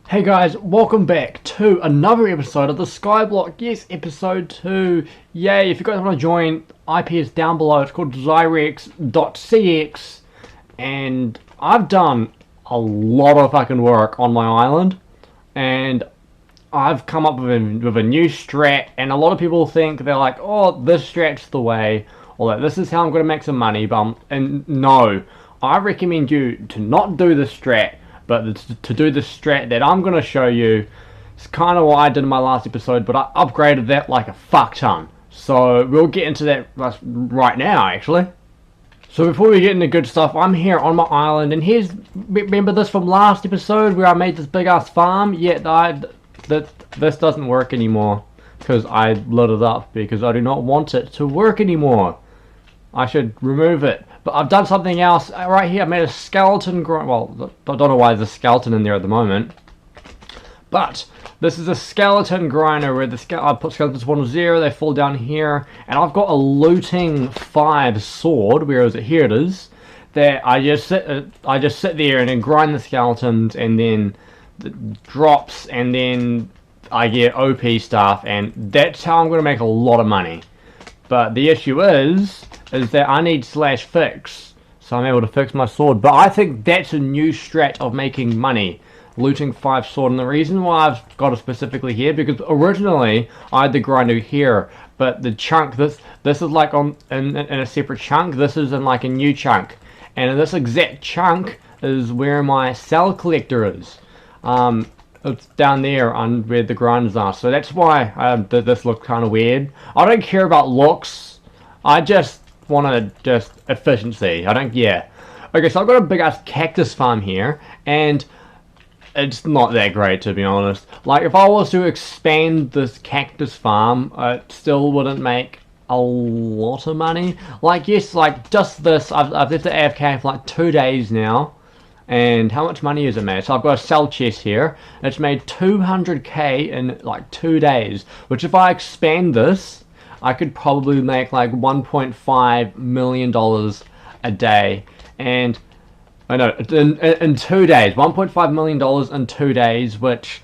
Hey guys, welcome back to another episode of the Skyblock. Yes, episode 2. Yay, if you guys want to join, IP is down below. It's called zyrex.cx. And I've done a lot of fucking work on my island. And I've come up with a new strat. And a lot of people think, they're like, oh, this strat's the way. Or that this is how I'm going to make some money. And no, I recommend you to not do this strat. But to do the strat that I'm going to show you, it's kind of what I did in my last episode, but I upgraded that like a fuck ton. So we'll get into that right now, actually. So before we get into good stuff, I'm here on my island, and remember this from last episode where I made this big ass farm? Yeah, this doesn't work anymore, because I lit it up, because I do not want it to work anymore. I should remove it. But I've done something else right here. I made a skeleton grinder. Well, I don't know why there's a skeleton in there at the moment. But this is a skeleton grinder where I put skeletons 1 to 0. They fall down here. And I've got a looting 5 sword. Where is it? Here it is. That I just sit there and then grind the skeletons, and then it drops, and then I get OP stuff. And that's how I'm going to make a lot of money. But the issue is that I need /fix, so I'm able to fix my sword. But I think that's a new strat of making money, looting 5 sword. And the reason why I've got it specifically here, because originally I had the grinder here, but the chunk, this is like in a separate chunk. This is in like a new chunk, and in this exact chunk is where my cell collector is. It's down there on where the grinders are, so that's why this looks kind of weird. I don't care about looks. I just want efficiency. Yeah. Okay, so I've got a big ass cactus farm here, and it's not that great, to be honest. Like, if I was to expand this cactus farm, it still wouldn't make a lot of money. Like, yes, like just this, I've left it AFK for like 2 days now. And how much money is it made? So I've got a cell chest here. It's made 200k in like 2 days. Which if I expand this, I could probably make like $1.5 million a day. And I know, in 2 days. $1.5 million in 2 days. Which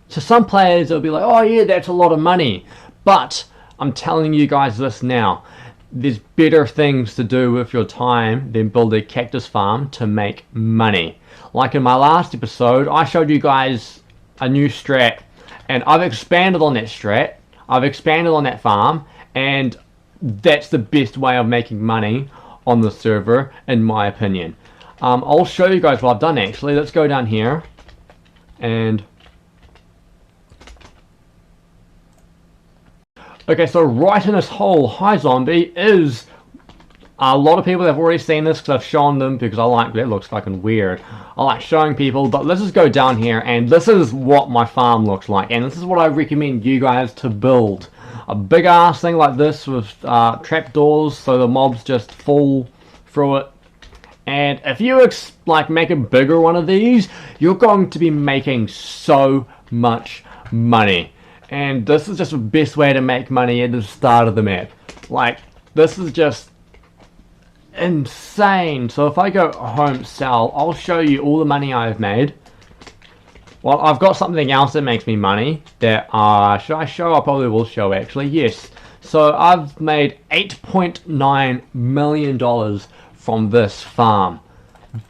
to some players it'll be like, oh yeah, that's a lot of money. But I'm telling you guys this now. There's better things to do with your time than build a cactus farm to make money. Like in my last episode, I showed you guys a new strat, and I've expanded on that strat. I've expanded on that farm, and that's the best way of making money on the server, in my opinion. I'll show you guys what I've done actually. Let's go down here, and okay, so right in this hole, hi zombie, is a lot of people have already seen this because I've shown them, because I like, that looks fucking weird. I like showing people, but let's just go down here, and this is what my farm looks like, and this is what I recommend you guys to build. A big ass thing like this with trapdoors, so the mobs just fall through it. And if you like make a bigger one of these, you're going to be making so much money. And this is just the best way to make money at the start of the map. Like, this is just insane. So if I go home sell, I'll show you all the money I've made. Well, I've got something else that makes me money that should I show? I probably will show actually. Yes. So I've made $8.9 million from this farm.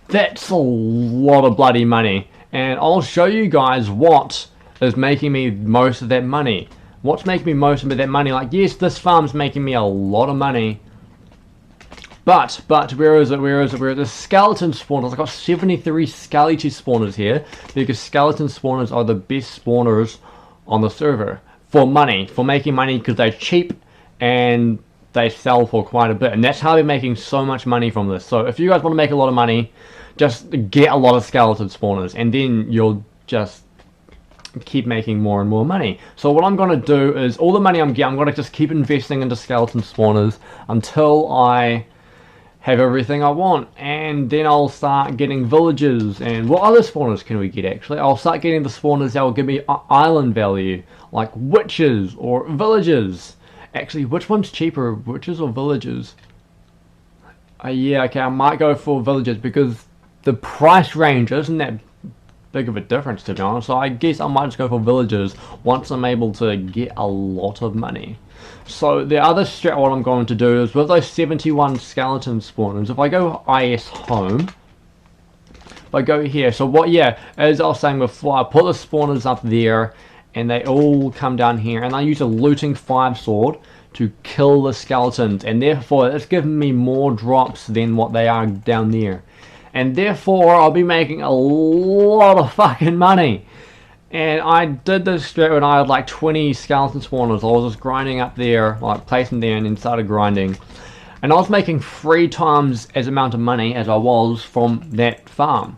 That's a lot of bloody money. And I'll show you guys what is making me most of that money. What's making me most of that money? Like, yes, this farm's making me a lot of money. But where is it? The skeleton spawners. I've got 73 skeleton spawners here, because skeleton spawners are the best spawners on the server for money, for making money, because they're cheap and they sell for quite a bit. And that's how they're making so much money from this. So if you guys want to make a lot of money, just get a lot of skeleton spawners, and then you'll just keep making more and more money. So what I'm going to do is, all the money I'm getting, I'm going to just keep investing into skeleton spawners until I have everything I want, and then I'll start getting villages. And what other spawners can we get actually? I'll start getting the spawners that will give me island value, like witches or villages. Actually, which one's cheaper, witches or villages? Yeah, okay, I might go for villages, because the price range isn't that big of a difference, to be honest. So I guess I might just go for villagers once I'm able to get a lot of money. So the other strat what I'm going to do is with those 71 skeleton spawners, if I go IS home, if I go here, so what, yeah, as I was saying before, I put the spawners up there and they all come down here, and I use a looting 5 sword to kill the skeletons, and therefore it's giving me more drops than what they are down there, and therefore I'll be making a lot of fucking money. And I did this straight when I had like 20 skeleton spawners. I was just grinding up there, like placing there, and then started grinding, and I was making 3 times as amount of money as I was from that farm.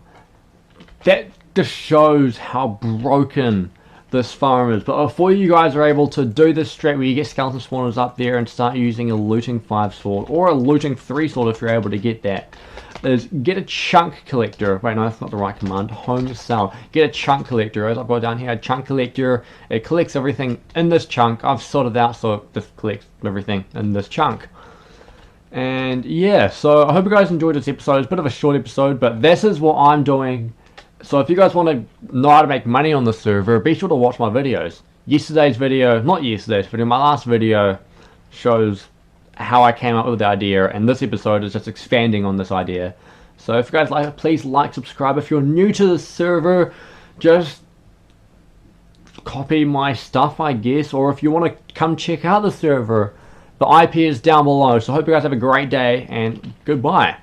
That just shows how broken this farm is. But before you guys are able to do this strat where you get skeleton spawners up there and start using a looting 5 sword or a looting 3 sword if you're able to get that, is get a chunk collector. Wait, no, that's not the right command. Home sell. Get a chunk collector. As I've got down here, a chunk collector. It collects everything in this chunk. I've sorted out so it just collects everything in this chunk. And yeah, so I hope you guys enjoyed this episode. It's a bit of a short episode, but this is what I'm doing. So if you guys want to know how to make money on the server, be sure to watch my videos. Yesterday's video, not yesterday's video, my last video shows how I came up with the idea, and this episode is just expanding on this idea. So if you guys like it, please like, subscribe. If you're new to the server, just copy my stuff, I guess, or if you want to come check out the server, the IP is down below. So I hope you guys have a great day, and goodbye.